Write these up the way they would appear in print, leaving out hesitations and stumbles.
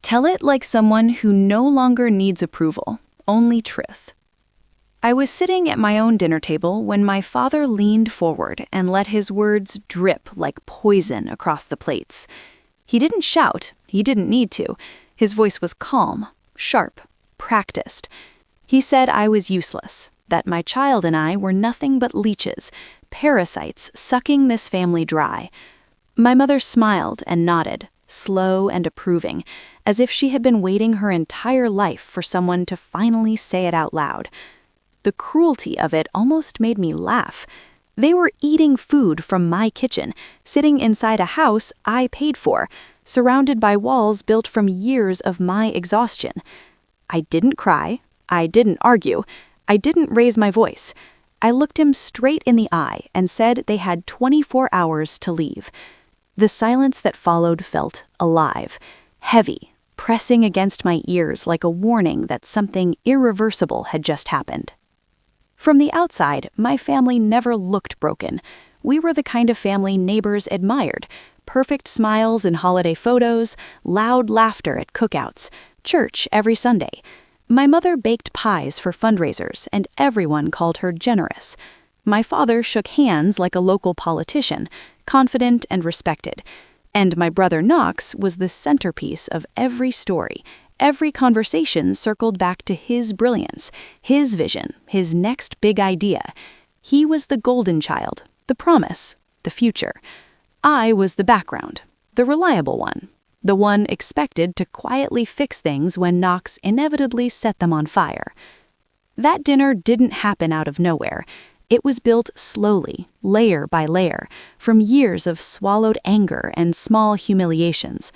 Tell it like someone who no longer needs approval, only truth. I was sitting at my own dinner table when my father leaned forward and let his words drip like poison across the plates. He didn't shout, he didn't need to. His voice was calm, sharp, practiced. He said I was useless, that my child and I were nothing but leeches, parasites sucking this family dry. My mother smiled and nodded, slow and approving, as if she had been waiting her entire life for someone to finally say it out loud. The cruelty of it almost made me laugh. They were eating food from my kitchen, sitting inside a house I paid for, surrounded by walls built from years of my exhaustion. I didn't cry. I didn't argue. I didn't raise my voice. I looked him straight in the eye and said they had 24 hours to leave. The silence that followed felt alive, heavy, pressing against my ears like a warning that something irreversible had just happened. From the outside, my family never looked broken. We were the kind of family neighbors admired. Perfect smiles in holiday photos, loud laughter at cookouts, church every Sunday. My mother baked pies for fundraisers, and everyone called her generous. My father shook hands like a local politician, confident and respected. And my brother Knox was the centerpiece of every story. Every conversation circled back to his brilliance, his vision, his next big idea. He was the golden child, the promise, the future. I was the background, the reliable one, the one expected to quietly fix things when Knox inevitably set them on fire. That dinner didn't happen out of nowhere. It was built slowly, layer by layer, from years of swallowed anger and small humiliations.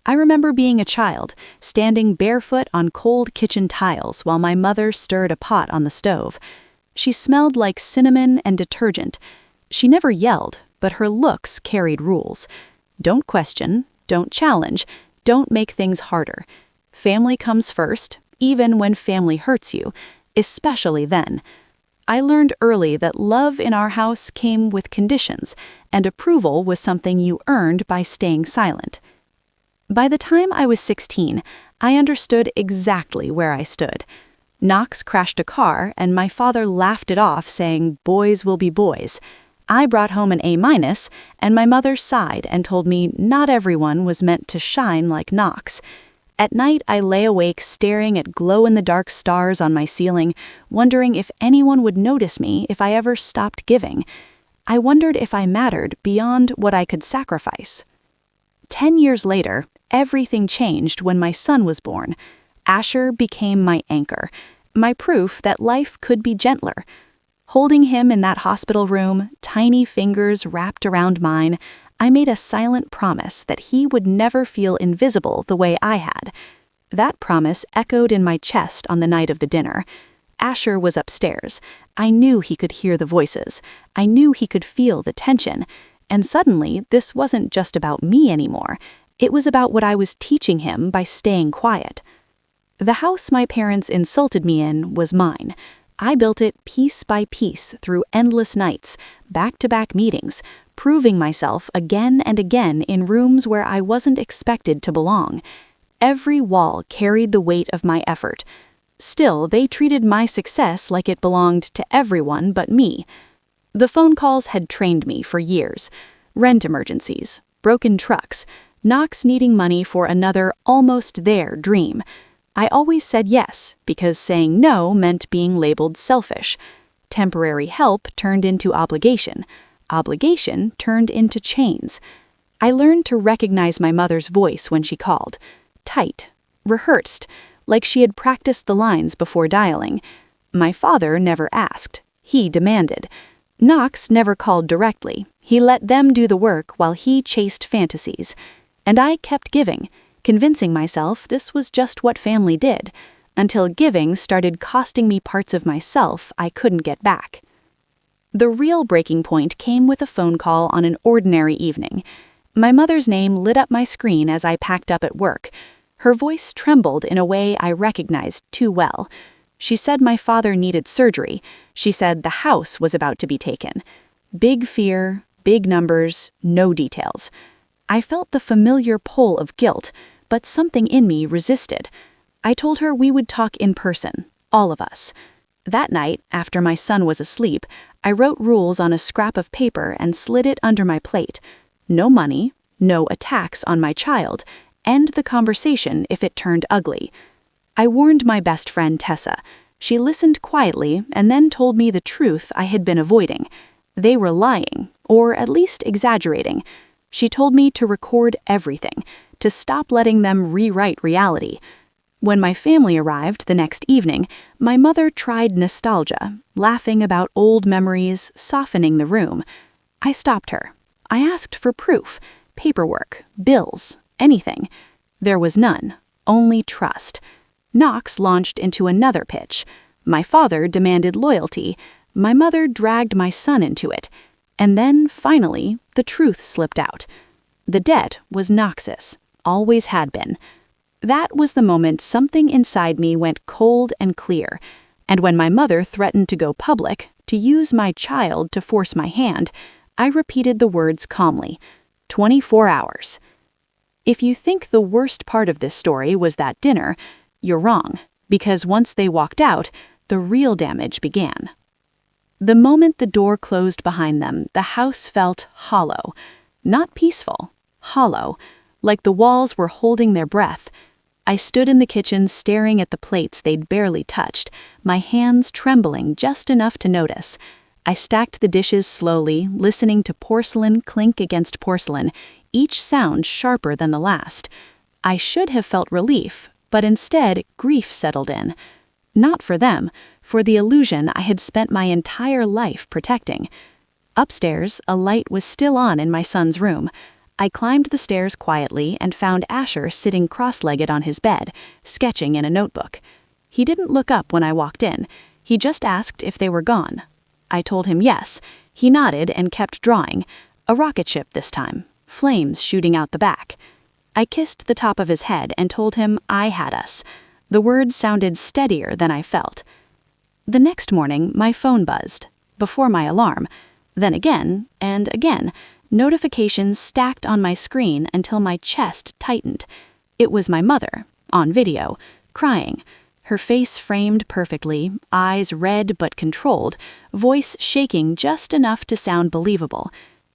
I remember being a child, standing barefoot on cold kitchen tiles while my mother stirred a pot on the stove. She smelled like cinnamon and detergent. She never yelled, but her looks carried rules. Don't question, don't challenge, don't make things harder. Family comes first, even when family hurts you, especially then. I learned early that love in our house came with conditions, and approval was something you earned by staying silent. By the time I was 16, I understood exactly where I stood. Knox crashed a car, and my father laughed it off, saying, "Boys will be boys." I brought home an A-, and my mother sighed and told me not everyone was meant to shine like Knox. At night, I lay awake staring at glow-in-the-dark stars on my ceiling, wondering if anyone would notice me if I ever stopped giving. I wondered if I mattered beyond what I could sacrifice. 10 years later, everything changed when my son was born. Asher became my anchor, my proof that life could be gentler. Holding him in that hospital room, tiny fingers wrapped around mine, I made a silent promise that he would never feel invisible the way I had. That promise echoed in my chest on the night of the dinner. Asher was upstairs. I knew he could hear the voices. I knew he could feel the tension. And suddenly, this wasn't just about me anymore. It was about what I was teaching him by staying quiet. The house my parents insulted me in was mine. I built it piece by piece through endless nights, back-to-back meetings, proving myself again and again in rooms where I wasn't expected to belong. Every wall carried the weight of my effort. Still, they treated my success like it belonged to everyone but me. The phone calls had trained me for years. Rent emergencies, broken trucks, Knox needing money for another almost there dream. I always said yes, because saying no meant being labeled selfish. Temporary help turned into obligation. Obligation turned into chains. I learned to recognize my mother's voice when she called. Tight, rehearsed, like she had practiced the lines before dialing. My father never asked. He demanded. Knox never called directly. He let them do the work while he chased fantasies. And I kept giving, convincing myself this was just what family did, until giving started costing me parts of myself I couldn't get back. The real breaking point came with a phone call on an ordinary evening. My mother's name lit up my screen as I packed up at work. Her voice trembled in a way I recognized too well. She said my father needed surgery. She said the house was about to be taken. Big fear, big numbers, no details. I felt the familiar pull of guilt, but something in me resisted. I told her we would talk in person, all of us. That night, after my son was asleep, I wrote rules on a scrap of paper and slid it under my plate. No money, no attacks on my child, end the conversation if it turned ugly. I warned my best friend Tessa. She listened quietly and then told me the truth I had been avoiding. They were lying, or at least exaggerating. She told me to record everything, to stop letting them rewrite reality. When my family arrived the next evening, my mother tried nostalgia, laughing about old memories, softening the room. I stopped her. I asked for proof, paperwork, bills, anything. There was none, only trust. Knox launched into another pitch. My father demanded loyalty. My mother dragged my son into it. And then, finally, the truth slipped out. The debt was Knox's, always had been. That was the moment something inside me went cold and clear. And when my mother threatened to go public, to use my child to force my hand, I repeated the words calmly. 24 hours. If you think the worst part of this story was that dinner, you're wrong, because once they walked out, the real damage began. The moment the door closed behind them, the house felt hollow. Not peaceful, hollow, like the walls were holding their breath. I stood in the kitchen staring at the plates they'd barely touched, my hands trembling just enough to notice. I stacked the dishes slowly, listening to porcelain clink against porcelain, each sound sharper than the last. I should have felt relief, but instead grief settled in. Not for them, for the illusion I had spent my entire life protecting. Upstairs, a light was still on in my son's room. I climbed the stairs quietly and found Asher sitting cross-legged on his bed, sketching in a notebook. He didn't look up when I walked in. He just asked if they were gone. I told him yes. He nodded and kept drawing. A rocket ship this time, flames shooting out the back. I kissed the top of his head and told him I had us. The words sounded steadier than I felt. The next morning, my phone buzzed, before my alarm. Then again, and again, notifications stacked on my screen until my chest tightened. It was my mother, on video, crying. Her face framed perfectly, eyes red but controlled, voice shaking just enough to sound believable.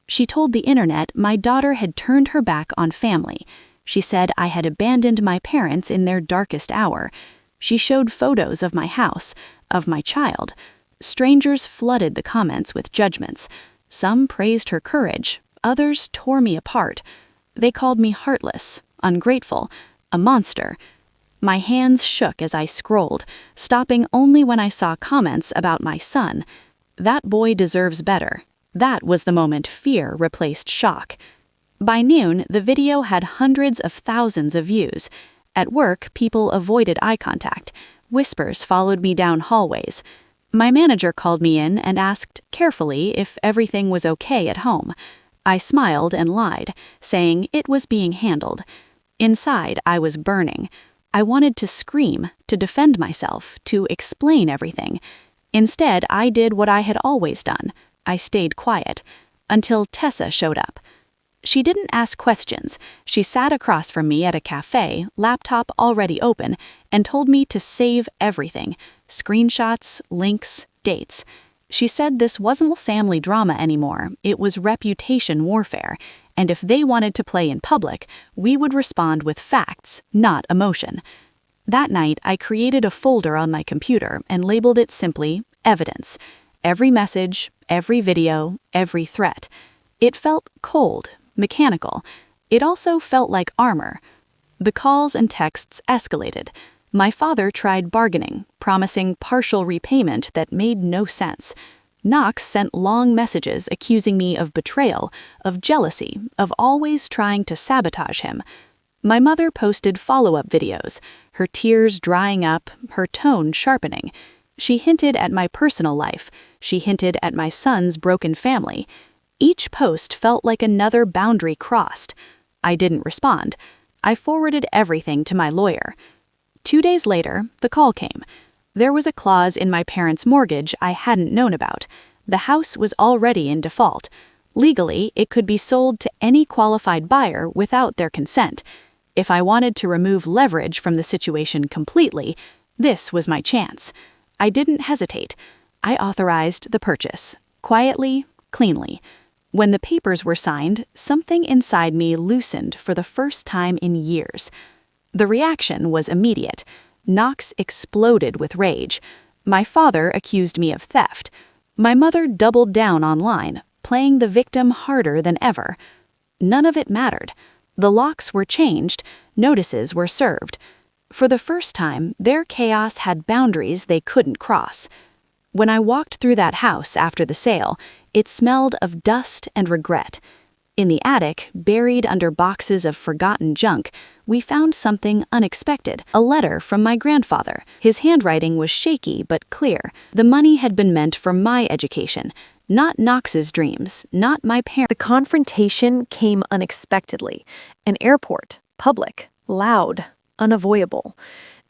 She told the internet my daughter had turned her back on family. She said I had abandoned my parents in their darkest hour. She showed photos of my house, of my child. Strangers flooded the comments with judgments. Some praised her courage, others tore me apart. They called me heartless, ungrateful, a monster. My hands shook as I scrolled, stopping only when I saw comments about my son. That boy deserves better. That was the moment fear replaced shock. By noon, the video had hundreds of thousands of views. At work, people avoided eye contact. Whispers followed me down hallways. My manager called me in and asked carefully if everything was okay at home. I smiled and lied, saying it was being handled. Inside, I was burning. I wanted to scream, to defend myself, to explain everything. Instead, I did what I had always done. I stayed quiet, until Tessa showed up. She didn't ask questions. She sat across from me at a cafe, laptop already open, and told me to save everything. Screenshots, links, dates. She said this wasn't family drama anymore, it was reputation warfare, and if they wanted to play in public, we would respond with facts, not emotion. That night, I created a folder on my computer and labeled it simply evidence. Every message, every video, every threat. It felt cold, mechanical. It also felt like armor. The calls and texts escalated. My father tried bargaining, promising partial repayment that made no sense. Knox sent long messages accusing me of betrayal, of jealousy, of always trying to sabotage him. My mother posted follow-up videos, her tears drying up, her tone sharpening. She hinted at my personal life. She hinted at my son's broken family. Each post felt like another boundary crossed. I didn't respond. I forwarded everything to my lawyer. 2 days later, the call came. There was a clause in my parents' mortgage I hadn't known about. The house was already in default. Legally, it could be sold to any qualified buyer without their consent. If I wanted to remove leverage from the situation completely, this was my chance. I didn't hesitate. I authorized the purchase, quietly, cleanly. When the papers were signed, something inside me loosened for the first time in years. The reaction was immediate. Knox exploded with rage. My father accused me of theft. My mother doubled down online, playing the victim harder than ever. None of it mattered. The locks were changed, notices were served. For the first time, their chaos had boundaries they couldn't cross. When I walked through that house after the sale, it smelled of dust and regret. In the attic, buried under boxes of forgotten junk, we found something unexpected, a letter from my grandfather. His handwriting was shaky but clear. The money had been meant for my education, not Knox's dreams, not my parents. The confrontation came unexpectedly. An airport, public, loud, unavoidable.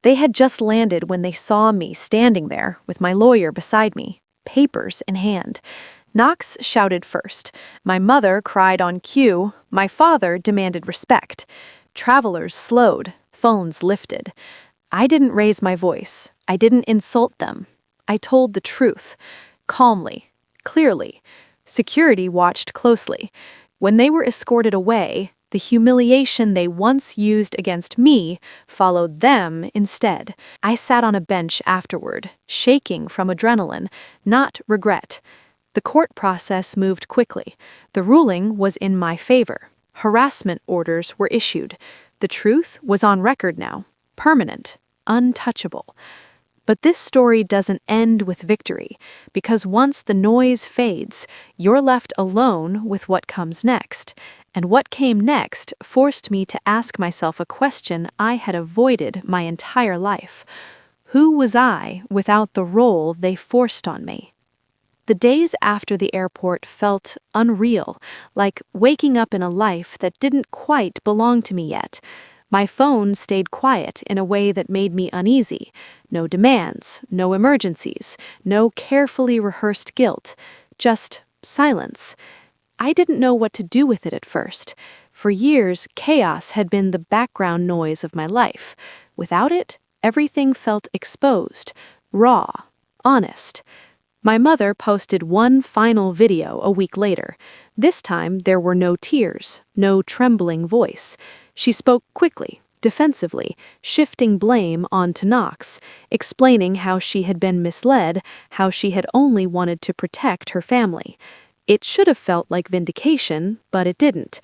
They had just landed when they saw me standing there with my lawyer beside me, papers in hand. Knox shouted first. My mother cried on cue. My father demanded respect. Travelers slowed, phones lifted. I didn't raise my voice. I didn't insult them. I told the truth, calmly, clearly. Security watched closely. When they were escorted away, the humiliation they once used against me followed them instead. I sat on a bench afterward, shaking from adrenaline, not regret. The court process moved quickly. The ruling was in my favor. Harassment orders were issued. The truth was on record now, permanent, untouchable. But this story doesn't end with victory, because once the noise fades, you're left alone with what comes next. And what came next forced me to ask myself a question I had avoided my entire life. Who was I without the role they forced on me? The days after the airport felt unreal, like waking up in a life that didn't quite belong to me yet. My phone stayed quiet in a way that made me uneasy. No demands, no emergencies, no carefully rehearsed guilt, just silence. I didn't know what to do with it at first. For years, chaos had been the background noise of my life. Without it, everything felt exposed, raw, honest. My mother posted one final video a week later. This time, there were no tears, no trembling voice. She spoke quickly, defensively, shifting blame onto Knox, explaining how she had been misled, how she had only wanted to protect her family. It should have felt like vindication, but it didn't.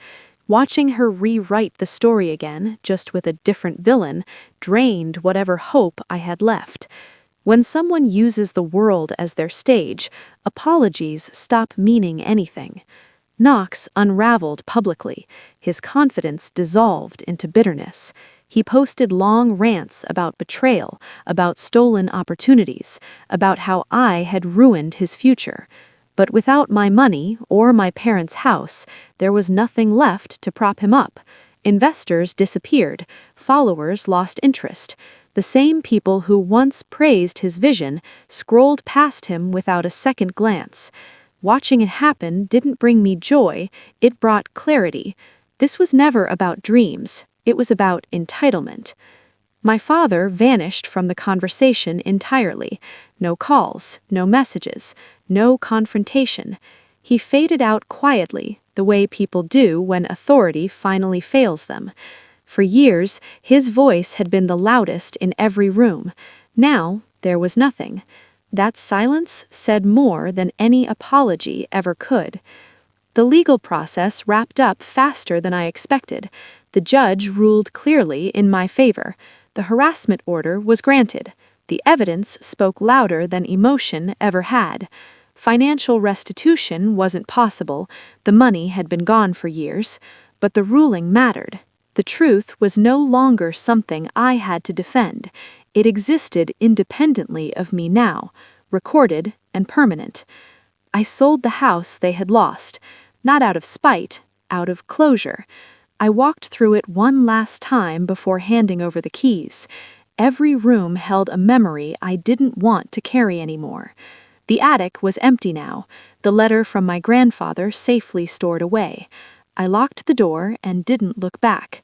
Watching her rewrite the story again, just with a different villain, drained whatever hope I had left. When someone uses the world as their stage, apologies stop meaning anything. Knox unraveled publicly. His confidence dissolved into bitterness. He posted long rants about betrayal, about stolen opportunities, about how I had ruined his future. But without my money or my parents' house, there was nothing left to prop him up. Investors disappeared. Followers lost interest. The same people who once praised his vision scrolled past him without a second glance. Watching it happen didn't bring me joy, it brought clarity. This was never about dreams, it was about entitlement. My father vanished from the conversation entirely. No calls, no messages, no confrontation. He faded out quietly, the way people do when authority finally fails them. For years, his voice had been the loudest in every room. Now, there was nothing. That silence said more than any apology ever could. The legal process wrapped up faster than I expected. The judge ruled clearly in my favor. The harassment order was granted. The evidence spoke louder than emotion ever had. Financial restitution wasn't possible. The money had been gone for years. But the ruling mattered. The truth was no longer something I had to defend. It existed independently of me now, recorded and permanent. I sold the house they had lost, not out of spite, out of closure. I walked through it one last time before handing over the keys. Every room held a memory I didn't want to carry anymore. The attic was empty now, the letter from my grandfather safely stored away. I locked the door and didn't look back.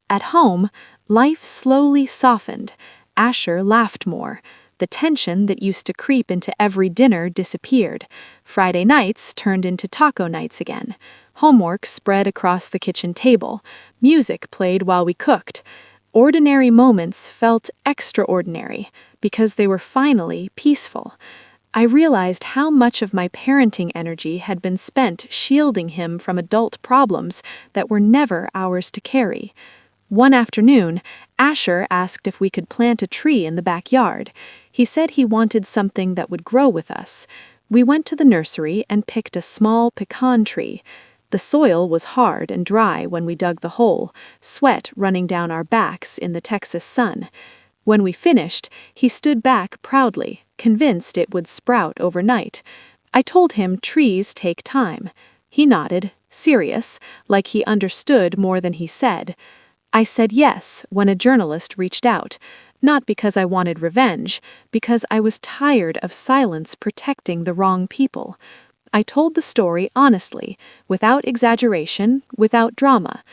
At home, life slowly softened. Asher laughed more. The tension that used to creep into every dinner disappeared. Friday nights turned into taco nights again. Homework spread across the kitchen table. Music played while we cooked. Ordinary moments felt extraordinary because they were finally peaceful. I realized how much of my parenting energy had been spent shielding him from adult problems that were never ours to carry. One afternoon, Asher asked if we could plant a tree in the backyard. He said he wanted something that would grow with us. We went to the nursery and picked a small pecan tree. The soil was hard and dry when we dug the hole, sweat running down our backs in the Texas sun. When we finished, he stood back proudly, convinced it would sprout overnight. I told him trees take time. He nodded, serious, like he understood more than he said. I said yes when a journalist reached out, not because I wanted revenge, because I was tired of silence protecting the wrong people. I told the story honestly, without exaggeration, without drama.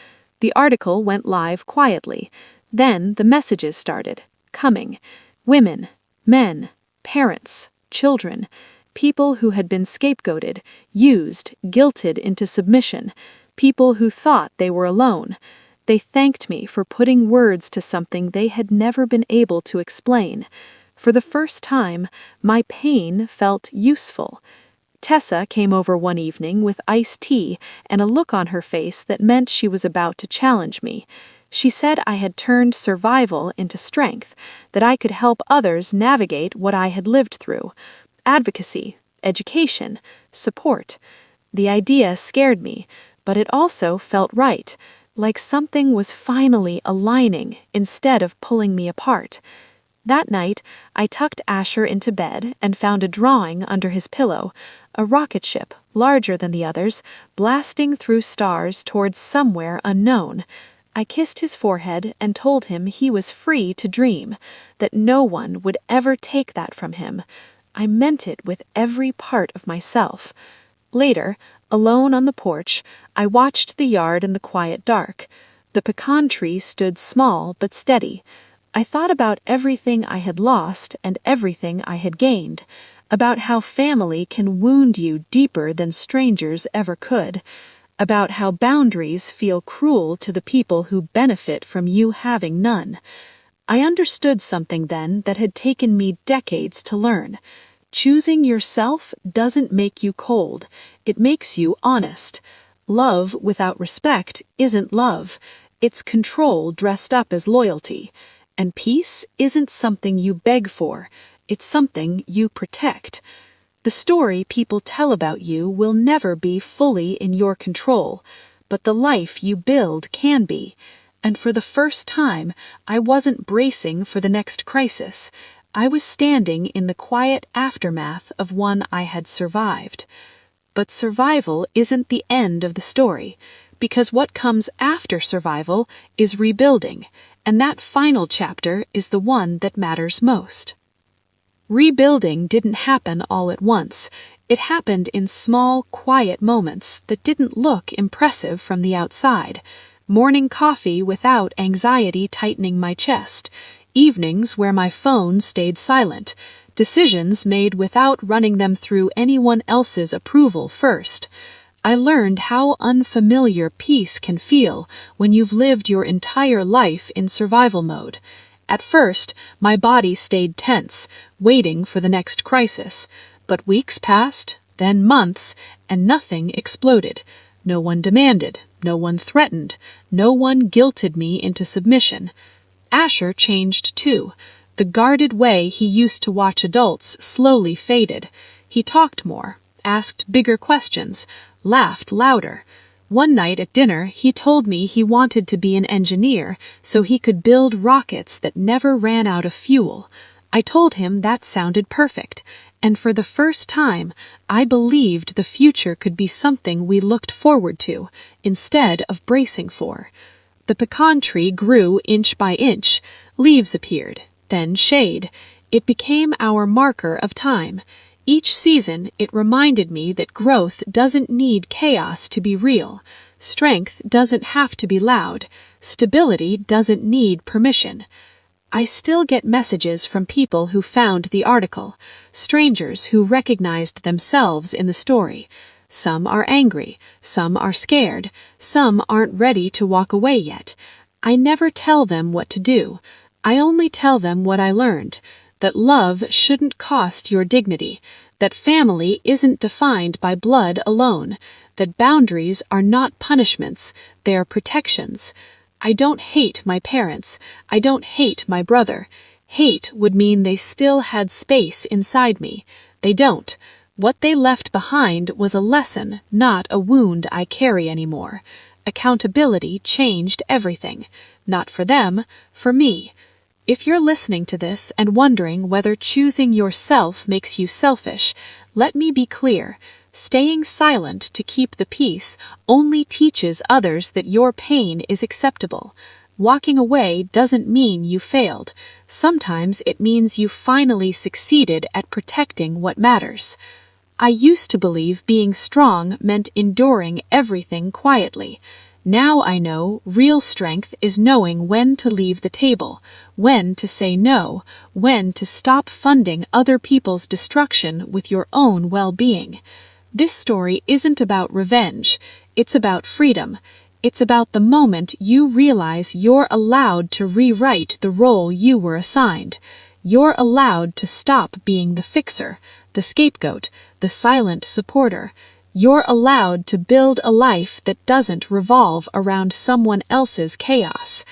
The article went live quietly. Then the messages started coming. Women, men, parents, children, people who had been scapegoated, used, guilted into submission, people who thought they were alone. They thanked me for putting words to something they had never been able to explain. For the first time, my pain felt useful. Tessa came over one evening with iced tea and a look on her face that meant she was about to challenge me. She said I had turned survival into strength, that I could help others navigate what I had lived through. Advocacy, education, support. The idea scared me, but it also felt right, like something was finally aligning instead of pulling me apart. That night, I tucked Asher into bed and found a drawing under his pillow, a rocket ship, larger than the others, blasting through stars towards somewhere unknown. I kissed his forehead and told him he was free to dream, that no one would ever take that from him. I meant it with every part of myself. Later, alone on the porch, I watched the yard in the quiet dark. The pecan tree stood small but steady. I thought about everything I had lost and everything I had gained, about how family can wound you deeper than strangers ever could, about how boundaries feel cruel to the people who benefit from you having none. I understood something then that had taken me decades to learn. Choosing yourself doesn't make you cold, it makes you honest. Love without respect isn't love, it's control dressed up as loyalty. And peace isn't something you beg for, it's something you protect. The story people tell about you will never be fully in your control, but the life you build can be. And for the first time, I wasn't bracing for the next crisis. I was standing in the quiet aftermath of one I had survived. But survival isn't the end of the story, because what comes after survival is rebuilding, and that final chapter is the one that matters most. Rebuilding didn't happen all at once. It happened in small, quiet moments that didn't look impressive from the outside. Morning coffee without anxiety tightening my chest. Evenings where my phone stayed silent. Decisions made without running them through anyone else's approval first. I learned how unfamiliar peace can feel when you've lived your entire life in survival mode. At first, my body stayed tense, waiting for the next crisis. But weeks passed, then months, and nothing exploded. No one demanded, no one threatened, no one guilted me into submission. Asher changed too. The guarded way he used to watch adults slowly faded. He talked more, asked bigger questions, laughed louder. One night at dinner, he told me he wanted to be an engineer so he could build rockets that never ran out of fuel. I told him that sounded perfect, and for the first time, I believed the future could be something we looked forward to, instead of bracing for. The pecan tree grew inch by inch. Leaves appeared, then shade. It became our marker of time. Each season, it reminded me that growth doesn't need chaos to be real. Strength doesn't have to be loud. Stability doesn't need permission. I still get messages from people who found the article, strangers who recognized themselves in the story. Some are angry, some are scared, some aren't ready to walk away yet. I never tell them what to do. I only tell them what I learned, that love shouldn't cost your dignity, that family isn't defined by blood alone, that boundaries are not punishments, they are protections. I don't hate my parents. I don't hate my brother. Hate would mean they still had space inside me. They don't. What they left behind was a lesson, not a wound I carry anymore. Accountability changed everything. Not for them, for me. If you're listening to this and wondering whether choosing yourself makes you selfish, let me be clear. Staying silent to keep the peace only teaches others that your pain is acceptable. Walking away doesn't mean you failed. Sometimes it means you finally succeeded at protecting what matters. I used to believe being strong meant enduring everything quietly. Now I know real strength is knowing when to leave the table, when to say no, when to stop funding other people's destruction with your own well-being. This story isn't about revenge, it's about freedom. It's about the moment you realize you're allowed to rewrite the role you were assigned. You're allowed to stop being the fixer, the scapegoat, the silent supporter. You're allowed to build a life that doesn't revolve around someone else's chaos.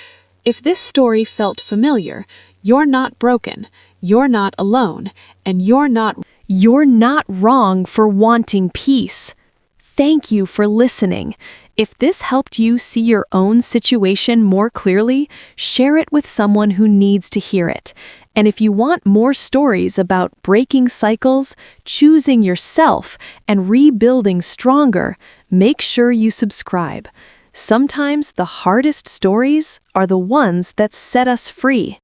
If this story felt familiar, you're not broken, you're not alone, and you're not wrong for wanting peace. Thank you for listening. If this helped you see your own situation more clearly, share it with someone who needs to hear it. And if you want more stories about breaking cycles, choosing yourself, and rebuilding stronger, make sure you subscribe. Sometimes the hardest stories are the ones that set us free.